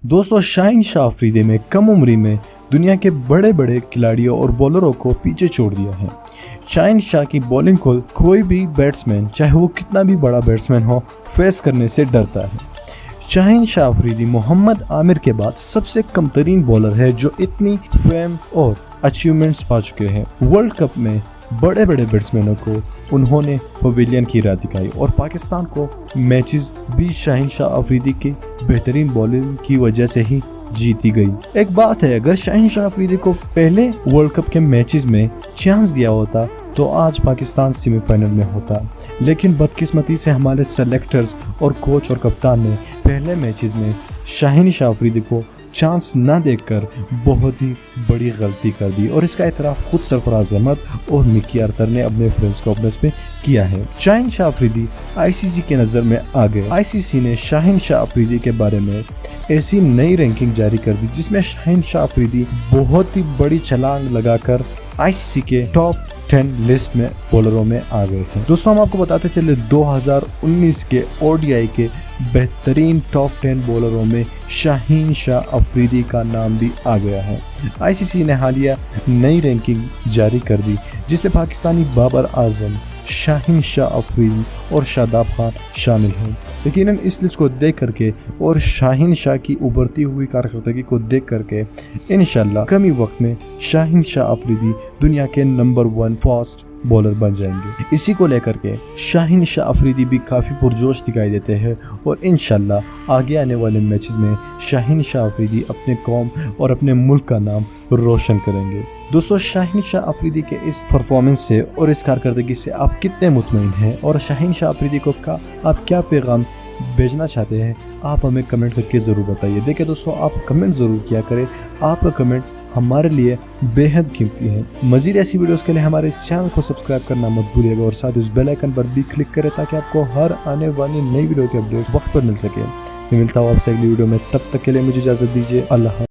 दोस्तों शाहीन शाह अफरीदी ने कम उम्री में दुनिया के बड़े बड़े खिलाड़ियों और बॉलरों को पीछे छोड़ दिया है। शाहीन शाह की बॉलिंग को कोई भी बैट्समैन, चाहे वो कितना भी बड़ा बैट्समैन हो, फेस करने से डरता है। शाहीन शाह अफरीदी मोहम्मद आमिर के बाद सबसे कम तरीन बॉलर है जो इतनी फेम और अचीवमेंट्स पा चुके हैं। वर्ल्ड कप में बड़े बड़े बैट्समैनों को उन्होंने पवेलियन की राह दिखाई और पाकिस्तान को मैचेस भी शाहीन शाह अफरीदी की बेहतरीन बॉलिंग की वजह से ही जीती गई। एक बात है, अगर शाहीन शाह अफरीदी को पहले वर्ल्ड कप के मैचेस में चांस दिया होता तो आज पाकिस्तान सेमीफाइनल में होता, लेकिन बदकिस्मती से हमारे सेलेक्टर्स और कोच और कप्तान ने पहले मैचेस में शाहीन शाह अफरीदी को चांस ना देकर बहुत ही बड़ी गलती कर दी और इसका इतराफ खुद सरफराज अहमद और मिकी आर्थर ने अपने प्रेस कॉन्फ्रेंस में किया है। शाहीन शाह अफरीदी आईसीसी के नज़र में आ गए। आईसीसी ने शाहीन शाह अफरीदी के बारे में ऐसी नई रैंकिंग जारी कर दी जिसमें शाहीन शाह अफरीदी बहुत ही बड़ी छलांग लगाकर आईसीसी के टॉप 10 लिस्ट में बॉलरों में आ गए हैं। दोस्तों हम आपको बताते चले 2019 के ओडीआई के बेहतरीन टॉप 10 बॉलरों में शाहीन शाह अफरीदी का नाम भी आ गया है। आईसीसी ने हालिया नई रैंकिंग जारी कर दी जिसमें पाकिस्तानी बाबर आजम, शाहीन शाह अफरीदी और शादाब खान शामिल हैं। यकीनन इस लिस्ट को देख करके और शाहीन शाह की उभरती हुई कारकर्दगी को देख करके इंशाल्लाह कम ही वक्त में शाहीन शाह अफरीदी दुनिया के नंबर 1 फास्ट बॉलर बन जाएंगे। इसी को लेकर के शाहीन शाह अफरीदी भी काफ़ी पुरजोश दिखाई देते हैं और इंशाल्लाह आगे आने वाले मैचेस में शाहीन शाह अफरीदी अपने कौम और अपने मुल्क का नाम रोशन करेंगे। दोस्तों शाहीन शाह अफरीदी के इस परफॉर्मेंस से और इस कारकर्दगी से आप कितने मुतमईन हैं और शाहीन शाह अफरीदी को आप क्या पैगाम भेजना चाहते हैं, आप हमें कमेंट करके ज़रूर बताइए। देखिए दोस्तों, आप कमेंट ज़रूर किया करें, आपका कमेंट हमारे लिए बेहद कीमती है। मज़ीद ऐसी वीडियोस के लिए हमारे इस चैनल को सब्सक्राइब करना मत भूलिएगा और साथ ही उस बेल आइकन पर भी क्लिक करें ताकि आपको हर आने वाली नई वीडियो के अपडेट्स वक्त पर मिल सके। मैं मिलता हूँ आपसे अगली वीडियो में, तब तक के लिए मुझे इजाज़त दीजिए। अल्लाह।